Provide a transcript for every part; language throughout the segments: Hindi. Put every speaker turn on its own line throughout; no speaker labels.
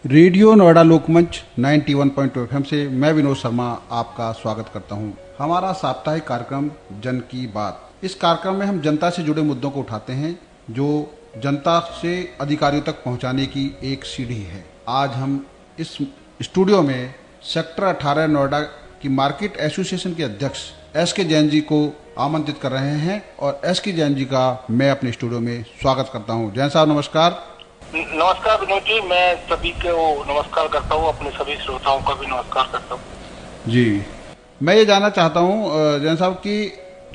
रेडियो नोएडा लोकमंच 91.2 एफएम से मैं विनोद शर्मा आपका स्वागत करता हूं। हमारा साप्ताहिक कार्यक्रम जन की बात। इस कार्यक्रम में हम जनता से जुड़े मुद्दों को उठाते हैं जो जनता से अधिकारियों तक पहुंचाने की एक सीढ़ी है। आज हम इस स्टूडियो में सेक्टर 18 नोएडा की मार्केट एसोसिएशन के अध्यक्ष एस.के. जैन जी को आमंत्रित कर रहे हैं और एस.के. जैन जी का मैं अपने स्टूडियो में स्वागत करता हूं। जैन साहब नमस्कार।
नमस्कार विनोद जी, मैं सभी को नमस्कार करता हूँ, अपने सभी श्रोताओं का भी नमस्कार करता हूँ।
जी, मैं ये जानना चाहता हूँ जैन साहब की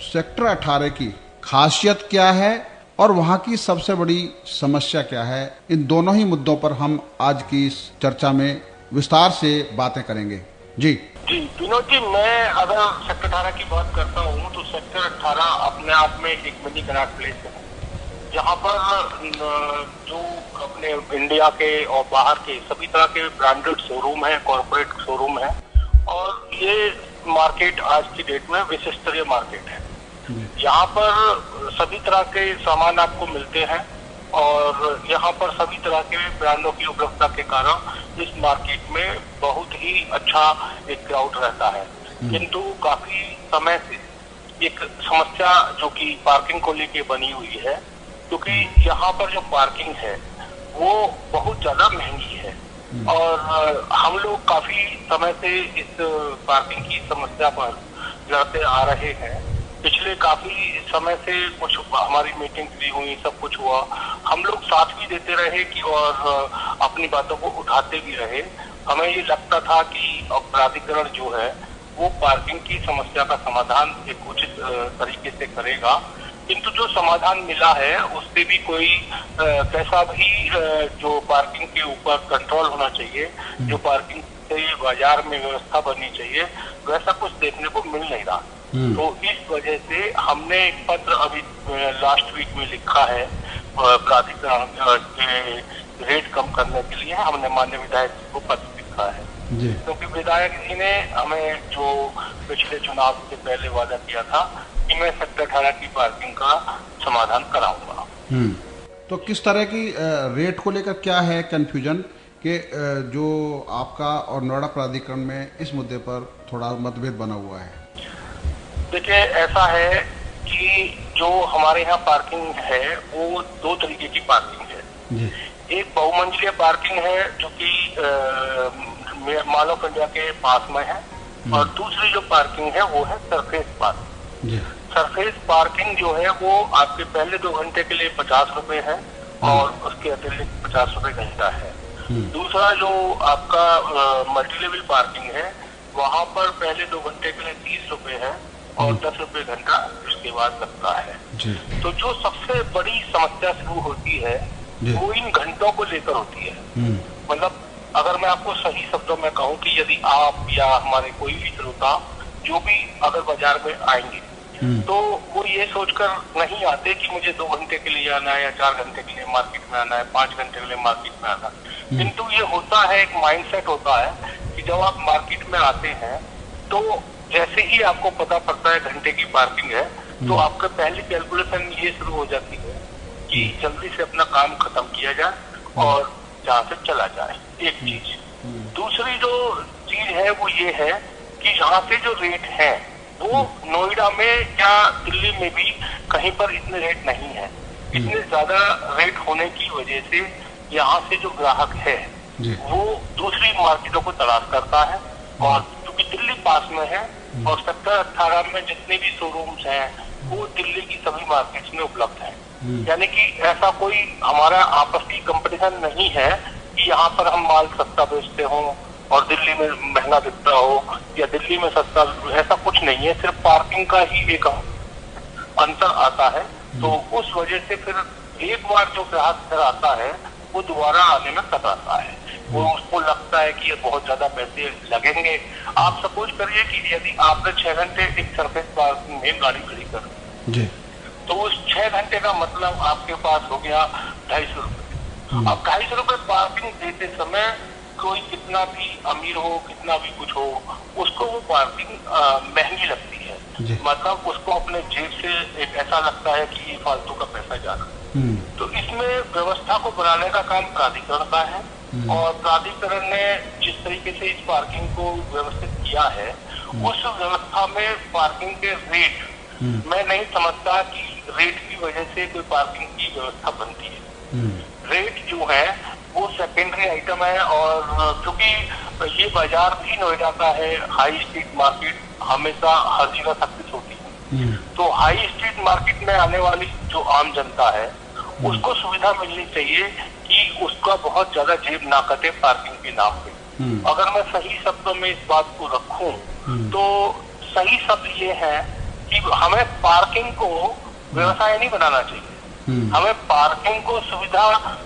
सेक्टर 18 की खासियत क्या है और वहाँ की सबसे बड़ी समस्या क्या है। इन दोनों ही मुद्दों पर हम आज की इस चर्चा में विस्तार से बातें करेंगे। जी
विनोद जी, मैं अगर सेक्टर 18 की बात करता हूँ तो सेक्टर 18 अपने आप में एक मिनी कनॉट प्लेस है, जहाँ पर जो अपने इंडिया के और बाहर के सभी तरह के ब्रांडेड शोरूम है, कॉर्पोरेट शोरूम है, और ये मार्केट आज की डेट में विश्वस्तरीय मार्केट है। यहाँ पर सभी तरह के सामान आपको मिलते हैं और यहाँ पर सभी तरह के ब्रांडों की उपलब्धता के कारण इस मार्केट में बहुत ही अच्छा एक क्राउड रहता है। किंतु काफी समय से एक समस्या जो कि पार्किंग को लेके बनी हुई है, क्योंकि यहाँ पर जो पार्किंग है वो बहुत ज्यादा महंगी है और हम लोग काफी समय से इस पार्किंग की समस्या पर लड़ते आ रहे हैं। पिछले काफी समय से कुछ हमारी मीटिंग्स भी हुई, सब कुछ हुआ, हम लोग साथ भी देते रहे कि और अपनी बातों को उठाते भी रहे। हमें ये लगता था कि प्राधिकरण जो है वो पार्किंग की समस्या का समाधान एक उचित तरीके से करेगा, किंतु जो समाधान मिला है उससे भी कोई कैसा भी जो पार्किंग के ऊपर कंट्रोल होना चाहिए, जो पार्किंग से बाजार में व्यवस्था बननी चाहिए, वैसा कुछ देखने को मिल नहीं रहा। तो इस वजह से हमने एक पत्र अभी लास्ट वीक में लिखा है प्राधिकरण के रेट कम करने के लिए। हमने माननीय विधायक जी को पत्र लिखा है, क्योंकि विधायक जी ने हमें जो पिछले चुनाव से पहले वादा किया था कि मैं सेक्टर 18 की पार्किंग का समाधान कराऊंगा।
तो किस तरह की रेट को लेकर क्या है कंफ्यूजन कि जो आपका और नोएडा प्राधिकरण में इस मुद्दे पर थोड़ा मतभेद बना हुआ है?
देखिए, ऐसा है कि जो हमारे यहाँ पार्किंग है वो दो तरीके की पार्किंग है। एक बहुमंजिलीय पार्किंग है जो कि मालव इंडिया के पास में है, और दूसरी जो पार्किंग है वो है सरफेस पार्किंग। सरफेस पार्किंग जो है वो आपके पहले 2 घंटे के लिए 50 रुपए है और उसके अतिरिक्त 50 रुपए घंटा है। दूसरा जो आपका मल्टी लेवल पार्किंग है, वहाँ पर पहले 2 घंटे के लिए 30 रुपए है और 10 रुपए घंटा उसके बाद लगता है। तो जो सबसे बड़ी समस्या शुरू होती है वो इन घंटों को लेकर होती है। मतलब अगर मैं आपको सही शब्दों में कहूँ कि यदि आप या हमारे कोई भी श्रोता जो भी अगर बाजार में आएंगे तो वो ये सोचकर नहीं आते कि मुझे 2 घंटे के लिए आना है या 4 घंटे के लिए मार्केट में आना है, 5 घंटे के लिए मार्केट में आना है। किंतु ये होता है, एक माइंडसेट होता है कि जब आप मार्केट में आते हैं तो जैसे ही आपको पता पड़ता है घंटे की पार्किंग है तो आपका पहली कैलकुलेशन ये शुरू हो जाती है कि जल्दी से अपना काम खत्म किया जाए और जहाँ से चला जाए। एक चीज। दूसरी जो चीज है वो ये है कि यहाँ पे जो रेट है वो नोएडा में या दिल्ली में भी कहीं पर इतने रेट नहीं है। इतने ज्यादा रेट होने की वजह से यहाँ से जो ग्राहक है वो दूसरी मार्केटों को तलाश करता है, और क्योंकि दिल्ली पास में है और सेक्टर 18 में जितने भी शोरूम्स हैं वो दिल्ली की सभी मार्केट्स में उपलब्ध है। यानी कि ऐसा कोई हमारा आपसी कंपटीशन नहीं है कि यहाँ पर हम माल सस्ता बेचते हों और दिल्ली में महंगा बिकता हो या दिल्ली में सस्ता, ऐसा कुछ नहीं है। सिर्फ पार्किंग का ही एक अंतर आता है। तो उस वजह से फिर एक बार जो ग्राहक घर आता है वो दोबारा आने में कतराता है। वो उसको लगता है कि ये बहुत ज्यादा पैसे लगेंगे। आप सपोज करिए कि यदि आपने 6 घंटे एक सरफेस पार्किंग में गाड़ी खड़ी कर तो उस 6 घंटे का मतलब आपके पास हो गया 250 रुपए। अब 250 रुपए पार्किंग देते समय कोई कितना भी अमीर हो, कितना भी कुछ हो, उसको वो पार्किंग महंगी लगती है। मतलब उसको अपने जेब से एक ऐसा लगता है कि ये फालतू का पैसा जा रहा है। तो इसमें व्यवस्था को बनाने का काम प्राधिकरण का है और प्राधिकरण ने जिस तरीके से इस पार्किंग को व्यवस्थित किया है, उस व्यवस्था में पार्किंग के रेट, मैं नहीं समझता कि रेट की वजह से कोई पार्किंग की व्यवस्था बनती है। रेट जो है वो सेकेंडरी आइटम है, और क्योंकि ये बाजार भी नोएडा का है, हाई स्ट्रीट मार्केट हमेशा हर जगह सक्सेस होती है, तो हाई स्ट्रीट मार्केट में आने वाली जो आम जनता है उसको सुविधा मिलनी चाहिए कि उसका बहुत ज्यादा जेब ना कटे पार्किंग के नाम पे। अगर मैं सही शब्दों में इस बात को रखूं तो सही शब्द ये है कि हमें पार्किंग को व्यवसाय नहीं बनाना चाहिए, हमें पार्किंग को सुविधा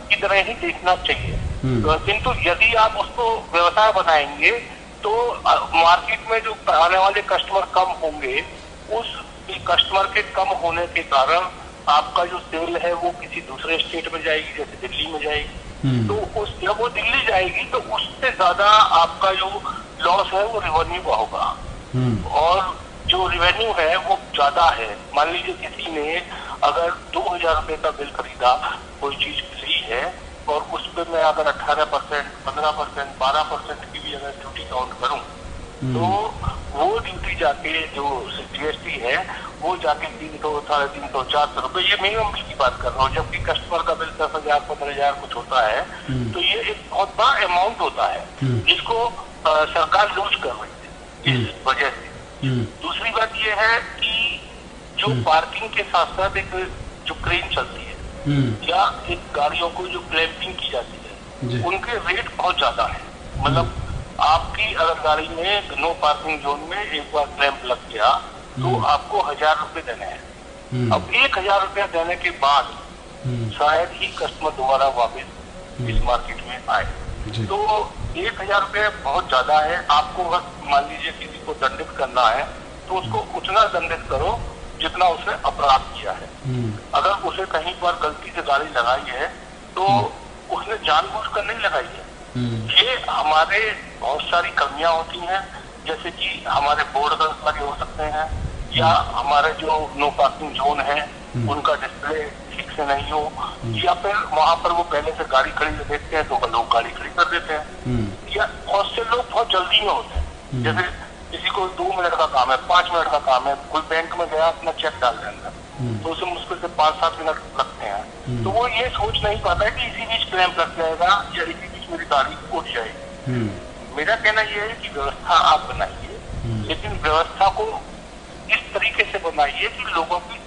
की तरह ही देखना चाहिए। किंतु यदि आप उसको व्यवसाय बनाएंगे तो मार्केट में जो आने वाले कस्टमर कम होंगे, उस कस्टमर के कम होने के कारण आपका जो सेल है वो किसी दूसरे स्टेट में जाएगी, जैसे दिल्ली में जाएगी, तो जब वो दिल्ली जाएगी तो उससे ज्यादा आपका जो लॉस है वो रेवेन्यू का होगा, और जो रेवेन्यू है वो ज्यादा है। मान लीजिए किसी ने अगर 2000 रुपए का बिल खरीदा, कोई चीज खरीदी है, और उस पर मैं अगर 18%, 15%, 12% की भी अगर ड्यूटी काउंट करूं, तो वो ड्यूटी जाके जो जीएसटी है वो जाके 300, 350, 400 रुपए, ये मिनिमम बिल की बात कर रहा हूँ, जबकि कस्टमर का बिल 10,000, 15,000 कुछ होता है, तो ये एक बहुत बड़ा अमाउंट होता है जिसको सरकार लूज कर रही है इस वजह से। दूसरी बात ये है कि जो पार्किंग के साथ साथ एक जो क्रेन चलती है या एक गाड़ियों को जो क्लैंपिंग की जाती है, उनके रेट बहुत ज्यादा है। मतलब आपकी अगर गाड़ी में नो पार्किंग जोन में एक बार क्लैंप लग गया तो आपको 1000 रुपए देने हैं। अब 1000 रुपया देने के बाद शायद ही कस्टमर दोबारा वापस इस मार्केट में आए, तो 1000 रुपये बहुत ज्यादा है। आपको अगर मान लीजिए किसी को दंडित करना है तो उसको उतना दंडित करो जितना उसने अपराध किया है। अगर उसे कहीं पर गलती से गाड़ी लगाई है तो उसने जानबूझकर नहीं लगाई है। ये हमारे बहुत सारी कमियां होती हैं, जैसे कि हमारे बोर्ड गलत लगे हो सकते हैं, या हमारे जो नो पार्किंग जोन है उनका डिस्प्ले ठीक से नहीं हो, या फिर वहाँ पर वो पहले से गाड़ी खड़ी देखते हैं तो लोग गाड़ी खड़ी कर देते हैं, या बहुत से लोग बहुत जल्दी में होते हैं। जैसे किसी को 2 मिनट का काम है, 5 मिनट का काम है, कोई बैंक में गया अपना चेक डाल देंगे तो उसे मुश्किल से 5-7 मिनट लगते हैं, तो वो ये सोच नहीं पाता है कि इसी बीच क्लैंप लग जाएगा या इसी बीच मेरी गाड़ी उठ जाएगी। मेरा कहना यह है कि व्यवस्था आप बनाइए, लेकिन व्यवस्था को इस तरीके से बनाइए कि लोगों की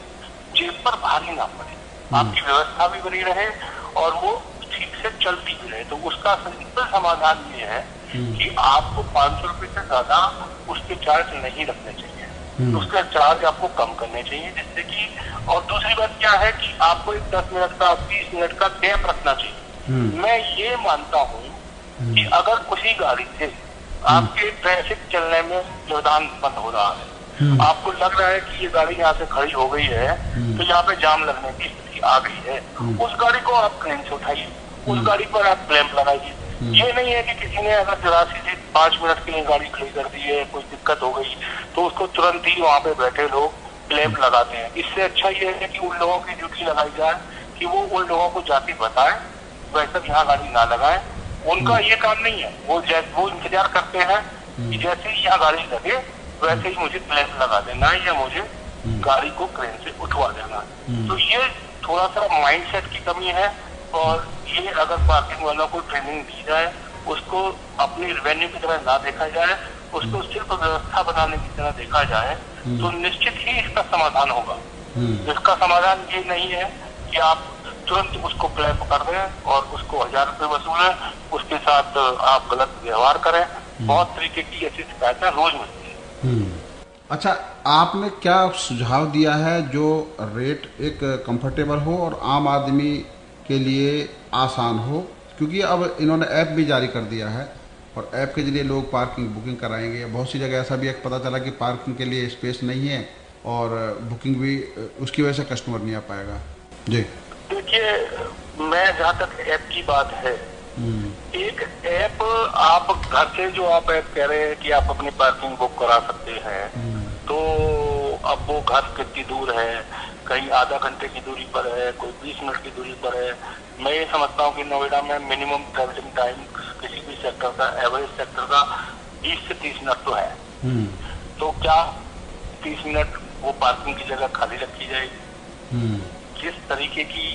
जेब पर भारी ना पड़े, आपकी व्यवस्था भी बनी रहे और वो ठीक से चलती भी रहे। तो उसका सिंपल समाधान ये है कि आपको 500 रुपए से ज्यादा उसके चार्ज नहीं रखने चाहिए, उसका चार्ज आपको कम करने चाहिए, जिससे कि, और दूसरी बात क्या है कि आपको एक 10 मिनट का 20 मिनट का गैप रखना चाहिए। मैं ये मानता हूँ कि अगर उसी गाड़ी से आपके ट्रैफिक चलने में व्यवधान बंद हो रहा है, आपको लग रहा है कि ये गाड़ी यहाँ से खड़ी हो गई है तो यहाँ पे जाम लगने की स्थिति आ गई है, उस गाड़ी को आप क्रेन से उठाइए, उस गाड़ी पर आप क्लैंप लगाइए। ये नहीं है कि किसी ने अगर 84 से 5 मिनट के लिए गाड़ी खड़ी कर दी है, कोई दिक्कत हो गई तो उसको तुरंत ही वहाँ पे बैठे लोग क्लैंप लगाते हैं। इससे अच्छा ये है कि उन लोगों की ड्यूटी लगाई जाए कि वो उन लोगों को जाके बताएं वैसे यहाँ गाड़ी ना लगाएं। उनका ये काम नहीं है, वो इंतजार करते हैं कि जैसे ही यहाँ गाड़ी लगे वैसे ही मुझे क्लैंप लगा देना है या मुझे गाड़ी को क्रेन से उठवा देना है। तो ये थोड़ा सा माइंडसेट की कमी है, और ये अगर पार्किंग वालों को ट्रेनिंग दी जाए, उसको अपनी रेवेन्यू की तरह ना देखा जाए, उसको सिर्फ व्यवस्था बनाने की तरह देखा जाए, तो निश्चित ही इसका समाधान होगा। इसका समाधान ये नहीं है कि आप तुरंत उसको क्लैंप कर दें और उसको 1000 रुपये वसूलें, उसके साथ आप गलत व्यवहार करें। बहुत तरीके की ऐसी शिकायतें रोज मिलती है।
अच्छा, आपने क्या सुझाव दिया है जो रेट एक कंफर्टेबल हो और आम आदमी के लिए आसान हो, क्योंकि अब इन्होंने ऐप भी जारी कर दिया है और ऐप के जरिए लोग पार्किंग बुकिंग कराएंगे। बहुत सी जगह ऐसा भी एक पता चला कि पार्किंग के लिए स्पेस नहीं है और बुकिंग भी उसकी वजह से कस्टमर नहीं आ पाएगा। जी
देखिए, मैं जहाँ तक ऐप की बात है, एक ऐप आप घर से जो आप ऐप कह रहे हैं कि आप अपनी पार्किंग बुक करा सकते हैं, तो अब वो घर कितनी दूर है, कहीं आधा घंटे की दूरी पर है, कोई 20 मिनट की दूरी पर है, मैं ये समझता हूँ कि नोएडा में मिनिमम ट्रेवलिंग टाइम किसी भी सेक्टर का, एवरेज सेक्टर का 20 से 30 मिनट तो है। तो क्या 30 मिनट वो पार्किंग की जगह खाली रखी जाएगी? जिस तरीके की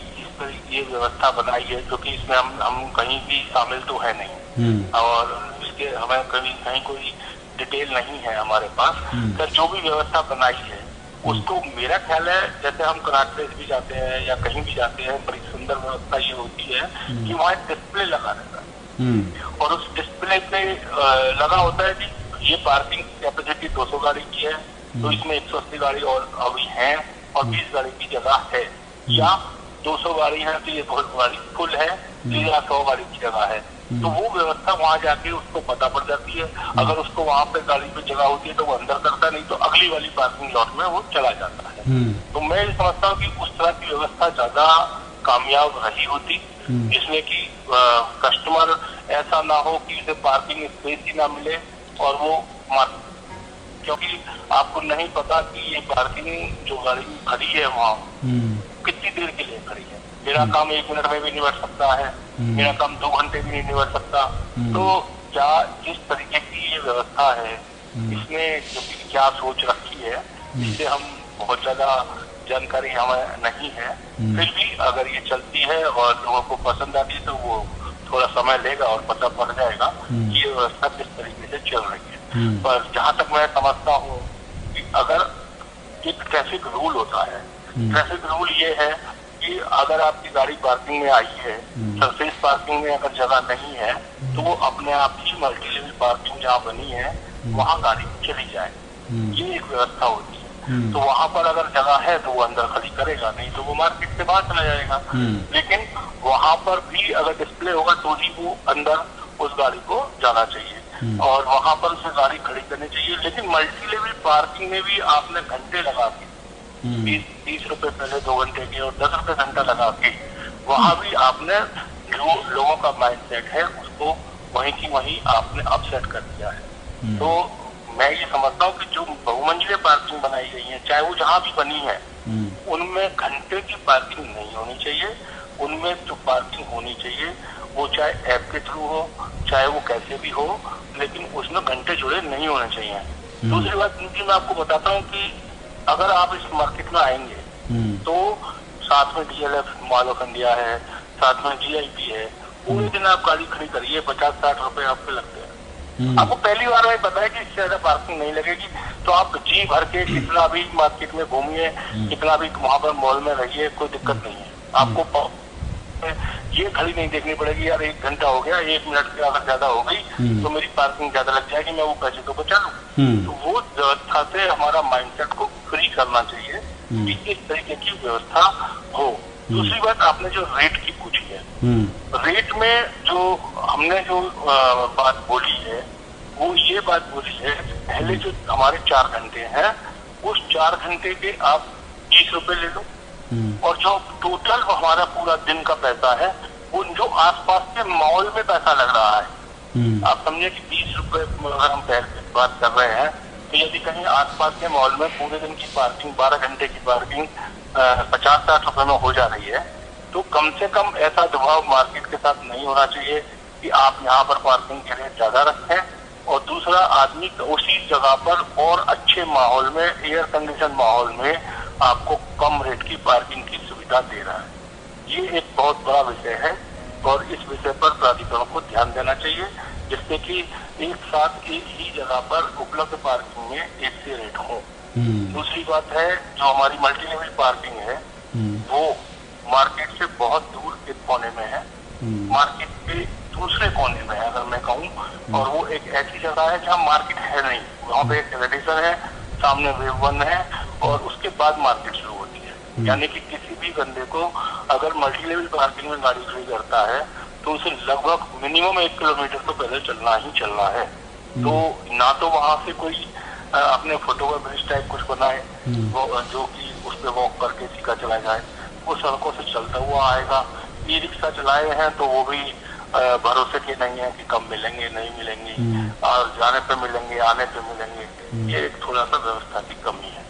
ये व्यवस्था बनाई है, जो कि इसमें हम कहीं भी शामिल तो है नहीं, और इसके हमें कहीं कोई डिटेल नहीं है हमारे पास। सर जो भी व्यवस्था बनाई है उसको मेरा ख्याल है, जैसे हम कनाट प्लेस भी जाते हैं या कहीं भी जाते हैं, बड़ी सुंदर व्यवस्था ये होती है कि वहाँ एक डिस्प्ले लगा रहता है, और उस डिस्प्ले पे लगा होता है कि ये पार्किंग कैपेसिटी 200 गाड़ी की है, तो इसमें 180 गाड़ी और अभी है और 20 गाड़ी की जगह है, या 200 गाड़ी है तो ये 200 गाड़ी फुल है, या 100 गाड़ी की जगह है। तो वो व्यवस्था वहाँ जाके उसको पता पड़ जाती है। अगर उसको वहाँ पे गाड़ी पे जगह होती है तो वो अंदर करता, नहीं तो अगली वाली पार्किंग लॉट में वो चला जाता है। तो मैं समझता हूँ कि उस तरह की व्यवस्था ज्यादा कामयाब रही होती, जिसमें कि कस्टमर ऐसा ना हो कि उसे पार्किंग स्पेस ही ना मिले और वो क्योंकि आपको नहीं पता कि ये पार्किंग जो गाड़ी खड़ी है वहाँ कितनी देर के लिए खड़ी है। मेरा काम 1 मिनट में भी नहीं बढ़ सकता है, मेरा काम 2 घंटे भी नहीं बढ़ सकता। तो क्या जिस तरीके की ये व्यवस्था है, इसमें जो क्या सोच रखी है, इससे हम बहुत ज्यादा जानकारी हमें नहीं है। फिर भी अगर ये चलती है और लोगों को पसंद आती है तो वो थोड़ा समय लेगा और पता पड़ जाएगा कि ये व्यवस्था किस तरीके से चल रही है। पर जहाँ तक मैं समझता हूँ कि अगर एक ट्रैफिक रूल होता है, ट्रैफिक रूल ये है कि अगर आपकी गाड़ी पार्किंग में आई है, सरफेस पार्किंग में अगर जगह नहीं है तो वो अपने आप ही मल्टी लेवल पार्किंग जहाँ बनी है वहाँ गाड़ी चली जाए, ये एक व्यवस्था होती है। तो वहाँ पर अगर जगह है तो वो अंदर खड़ी करेगा, नहीं तो वो मार्केट से बाहर चला जाएगा। लेकिन वहाँ पर भी अगर डिस्प्ले होगा तो ही वो अंदर उस गाड़ी को जाना चाहिए और वहाँ पर उसे गाड़ी खड़ी करनी चाहिए। लेकिन मल्टी लेवल पार्किंग में भी आपने घंटे लगा के 20-30 रुपए पहले 2 घंटे के और 10 रुपए घंटा लगा के वहाँ भी आपने जो लोगों का माइंडसेट है उसको वहीं की वहीं आपने अपसेट कर दिया है। तो मैं ये समझता हूँ कि जो बहुमंजिले पार्किंग बनाई गई है, चाहे वो जहाँ भी बनी है, उनमें घंटे की पार्किंग नहीं होनी चाहिए। उनमें जो पार्किंग होनी चाहिए वो चाहे ऐप के थ्रू हो, चाहे वो कैसे भी हो, लेकिन उसमें घंटे जुड़े नहीं होने चाहिए। दूसरी बात क्योंकि मैं आपको बताता हूँ कि अगर आप इस मार्केट में आएंगे तो साथ में DLF मॉल ऑफ इंडिया है, साथ में GIP है, पूरे दिन आप गाड़ी खड़ी करिए, 50-60 रुपए आपके लगते हैं। आपको पहली बार में पता है कि इससे ज्यादा पार्किंग नहीं लगेगी, तो आप जी भर के कितना भी मार्केट में घूमिए, कितना भी वहां पर मॉल में रहिए, कोई दिक्कत नहीं है। आपको ये खड़ी नहीं देखनी पड़ेगी यार 1 घंटा हो गया, 1 मिनट से अगर ज्यादा हो गई तो मेरी पार्किंग ज्यादा लग जाएगी, मैं वो पैसे तो बचा लूं। तो वो व्यवस्था से हमारा माइंडसेट को फ्री करना चाहिए कि इस तरीके की व्यवस्था हो। दूसरी बात आपने जो रेट की पूछी है, रेट में जो हमने जो बात बोली है वो ये बात बोली है, पहले जो हमारे 4 घंटे हैं उस 4 घंटे के आप 30 रुपए ले लो, और जो टोटल हमारा पूरा दिन का पैसा है वो जो आसपास के मॉल में पैसा लग रहा है, आप समझे कि 20 रुपए अगर हम पहले बात कर रहे हैं तो यदि कहीं आसपास के मॉल में पूरे दिन की पार्किंग 12 घंटे की पार्किंग 50-60 रुपए में हो जा रही है, तो कम से कम ऐसा दबाव मार्केट के साथ नहीं होना चाहिए कि आप यहाँ पर पार्किंग के रेट ज्यादा रखें और दूसरा आदमी उसी जगह पर और अच्छे माहौल में, एयर कंडीशन माहौल में आपको कम रेट की पार्किंग की सुविधा दे रहा है। ये एक बहुत बड़ा विषय है और इस विषय पर प्राधिकरण को ध्यान देना चाहिए, जिससे कि एक साथ एक ही जगह पर उपलब्ध पार्किंग में एक से रेट हो। दूसरी बात है जो हमारी मल्टी लेवल पार्किंग है वो मार्केट से बहुत दूर एक कोने में है, मार्केट के दूसरे कोने में है अगर मैं कहूँ, और वो एक ऐसी जगह है जहाँ मार्केट है नहीं, वहाँ पे एक रेडिसन है, सामने वेव 1 है और उसके बाद मार्केट शुरू होती है। यानी कि किसी भी बंदे को अगर मल्टी लेवल पार्किंग में गाड़ी खड़ी करता है तो उसे लगभग मिनिमम 1 किलोमीटर तो पैदल चलना ही चलना है। तो ना तो वहाँ से कोई अपने फोटो ब्रिज टाइप कुछ बनाए वो जो कि उस पर वॉक करके सीधा चला जाए, वो सड़कों से चलता हुआ आएगा। ई रिक्शा चलाए हैं तो वो भी भरोसे के नहीं है कि कब मिलेंगे नहीं मिलेंगे, और जाने पे मिलेंगे आने पे मिलेंगे, ये एक थोड़ा सा व्यवस्था की कमी है।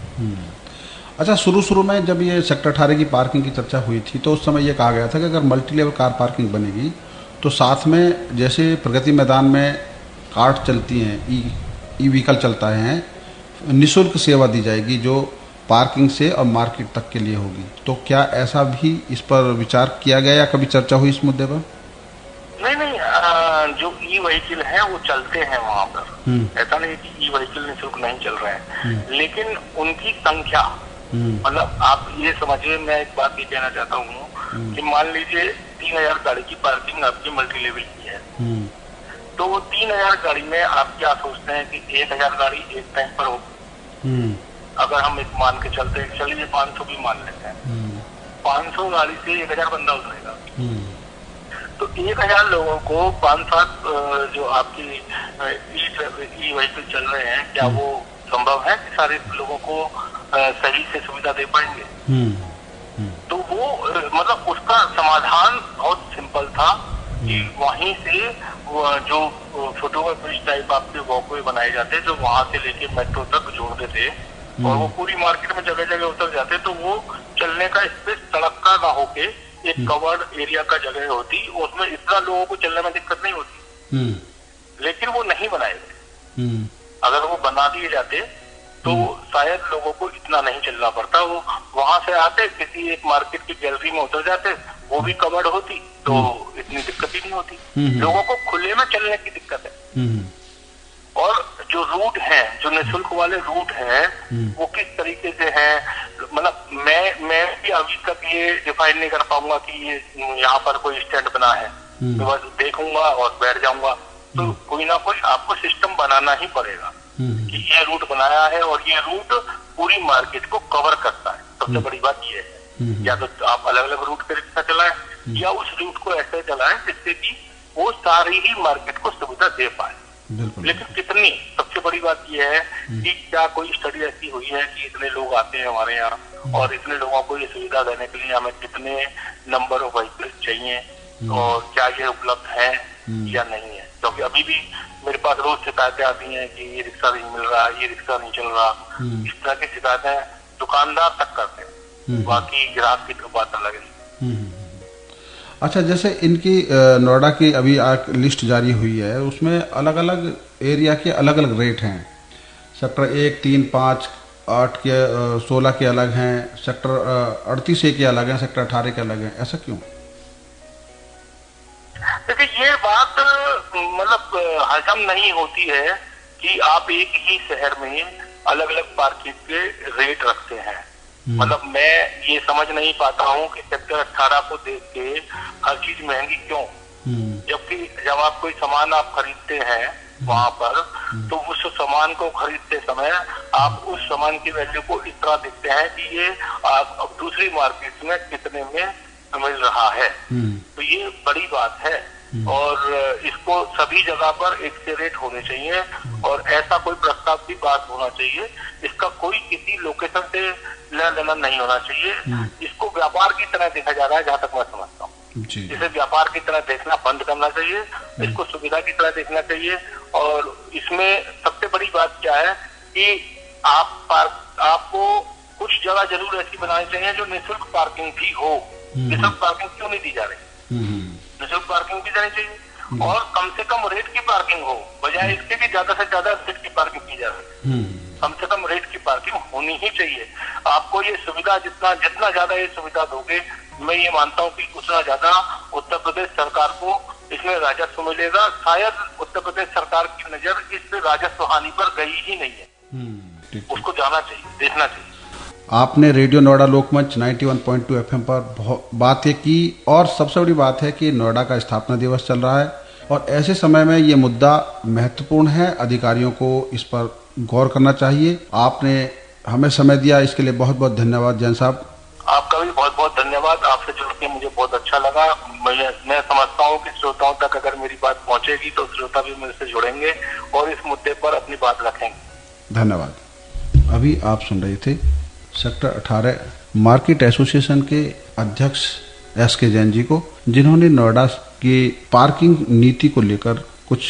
अच्छा, शुरू में जब ये सेक्टर 18 की पार्किंग की चर्चा हुई थी तो उस समय ये कहा गया था कि अगर मल्टी लेवल कार पार्किंग बनेगी तो साथ में जैसे प्रगति मैदान में कार्ट चलती हैं, ई व्हीकल चलता है, निःशुल्क सेवा दी जाएगी जो पार्किंग से और मार्केट तक के लिए होगी। तो क्या ऐसा भी इस पर विचार किया गया या कभी चर्चा हुई इस मुद्दे पर?
नहीं, जो ई व्हीकल है वो चलते हैं वहाँ पर। ऐसा नहीं कि ई व्हीकल निःशुल्क नहीं चल रहे हैं, लेकिन उनकी संख्या, मतलब आप ये समझिए, मैं एक बात ये कहना चाहता हूँ कि मान लीजिए 3000 गाड़ी की पार्किंग आपकी मल्टी लेवल की है, तो वो 3000 गाड़ी में आप क्या सोचते हैं कि 1000 गाड़ी एक टाइम पर होगी। अगर हम एक मान के चलते हैं, चलिए 500 भी मान लेते हैं, 500 गाड़ी से 1000 बंदा उतरेगा, तो 1000 लोगों को 5-7 जो आपकी ई व्हीकल चल रहे हैं, क्या वो संभव है कि सारे लोगों को सही से सुविधा दे पाएंगे? तो वो मतलब उसका समाधान बहुत सिंपल था कि वहीं से जो फुटओवर ब्रिज टाइप आपके वॉकवे बनाए जाते जो वहां से लेके मेट्रो तक जोड़ते थे और वो पूरी मार्केट में जगह जगह उतर जाते, तो वो चलने का स्पेस सड़क का ना होके एक कवर्ड एरिया का जगह होती, उसमें इतना लोगों को चलने में दिक्कत नहीं होती। लेकिन वो नहीं बनाए गए। अगर वो बना दिए जाते तो शायद लोगों को इतना नहीं चलना पड़ता। वो वहां से आते, किसी एक मार्केट की गैलरी में उतर जाते, वो भी कवर्ड होती, तो इतनी दिक्कत ही नहीं होती। लोगों को खुले में चलने की दिक्कत है। और जो रूट है, जो निःशुल्क वाले रूट हैं, वो किस तरीके से हैं, मतलब मैं भी अभी तक ये डिफाइन नहीं कर पाऊंगा कि ये यहाँ पर कोई स्टैंड बना है, तो बस देखूंगा और बैठ जाऊंगा। तो कोई ना कोई आपको सिस्टम बनाना ही पड़ेगा कि ये रूट बनाया है और ये रूट पूरी मार्केट को कवर करता है। सबसे बड़ी बात ये है, या तो आप अलग अलग रूट पे रिक्शा चलाएं या उस रूट को ऐसे चलाएं जिससे कि वो सारी ही मार्केट को सुविधा दे पाए। लेकिन कितनी, सबसे बड़ी बात यह है कि क्या कोई स्टडी ऐसी हुई है कि इतने लोग आते हैं हमारे यहाँ और इतने लोगों को ये सुविधा देने के लिए हमें कितने नंबर ऑफ व्हीकल चाहिए और क्या ये उपलब्ध है या नहीं है? क्योंकि अभी भी मेरे पास रोज शिकायतें आती हैं कि ये रिक्शा नहीं मिल रहा, ये रिक्शा नहीं चल रहा। इस तरह की शिकायतें दुकानदार तक करते हैं, बाकी ग्राहक की तो बात अलग है।
अच्छा, जैसे इनकी नोएडा की अभी लिस्ट जारी हुई है, उसमें अलग अलग एरिया के अलग अलग रेट हैं। सेक्टर 1, 3, 5, 8 के 16 के अलग हैं, सेक्टर 38A के अलग हैं, सेक्टर 18 के अलग हैं। ऐसा क्यों?
देखिए, ये बात मतलब हजम नहीं होती है कि आप एक ही शहर में अलग अलग पार्किंग के रेट रखते हैं। मतलब मैं ये समझ नहीं पाता हूँ कि सेक्टर 18 को देख के हर चीज महंगी क्यों, जबकि जब आप कोई सामान आप खरीदते हैं वहां पर, तो उस सामान को खरीदते समय आप उस सामान की वैल्यू को इस तरह देखते हैं कि ये आप दूसरी मार्केट में कितने में मिल रहा है। तो ये बड़ी बात है और इसको सभी जगह पर एक से रेट होने चाहिए और ऐसा कोई प्रस्ताव की बात होना चाहिए। इसका कोई किसी लोकेशन से लेना देना नहीं होना चाहिए। इसको व्यापार की तरह देखा जा रहा है, जहाँ तक मैं समझता हूँ। इसे व्यापार की तरह देखना बंद करना चाहिए, इसको सुविधा की तरह देखना चाहिए। और इसमें सबसे बड़ी बात क्या है कि आपको कुछ जगह जरूर ऐसी बनानी चाहिए जो निःशुल्क पार्किंग भी हो। निःशुल्क पार्किंग क्यों नहीं दी जा रही? निःशुल्क पार्किंग दी जानी चाहिए और कम से कम रेट की पार्किंग हो, बजाय इसके भी ज्यादा से ज्यादा रेट की पार्किंग की जा रही है। कम से कम रेट की पार्किंग होनी ही चाहिए। आपको ये सुविधा जितना ज्यादा ये सुविधा दोगे, मैं ये मानता हूँ कि उतना ज्यादा उत्तर प्रदेश सरकार को इसमें राजस्व मिलेगा। शायद उत्तर प्रदेश सरकार की नजर इस राजस्व हानि पर गई ही नहीं है। उसको जाना चाहिए, देखना चाहिए।
आपने रेडियो नोएडा लोकमंच 91.2 FM पर बातें की और सबसे बड़ी बात है कि नोएडा का स्थापना दिवस चल रहा है और ऐसे समय में ये मुद्दा महत्वपूर्ण है। अधिकारियों को इस पर गौर करना चाहिए। आपने हमें समय दिया, इसके लिए बहुत बहुत धन्यवाद जैन साहब।
आपका भी बहुत बहुत धन्यवाद। आपसे जुड़ के मुझे बहुत अच्छा लगा। मैं समझता हूँ कि श्रोताओं तक अगर मेरी बात पहुँचेगी तो श्रोता भी मुझसे जुड़ेंगे और इस मुद्दे पर अपनी बात रखेंगे।
धन्यवाद। अभी आप सुन रहे थे सेक्टर 18 मार्केट एसोसिएशन के अध्यक्ष SK जैन जी को, जिन्होंने नोएडा की पार्किंग नीति को लेकर कुछ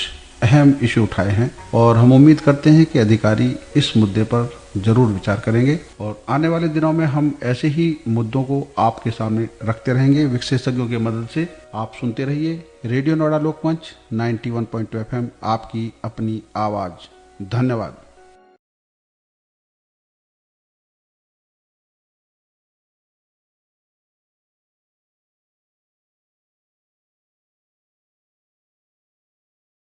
अहम इशू उठाए हैं और हम उम्मीद करते हैं कि अधिकारी इस मुद्दे पर जरूर विचार करेंगे और आने वाले दिनों में हम ऐसे ही मुद्दों को आपके सामने रखते रहेंगे विशेषज्ञों की मदद से। आप सुनते रहिए रेडियो नोएडा लोकमंच 91.2 FM, आपकी अपनी आवाज। धन्यवाद।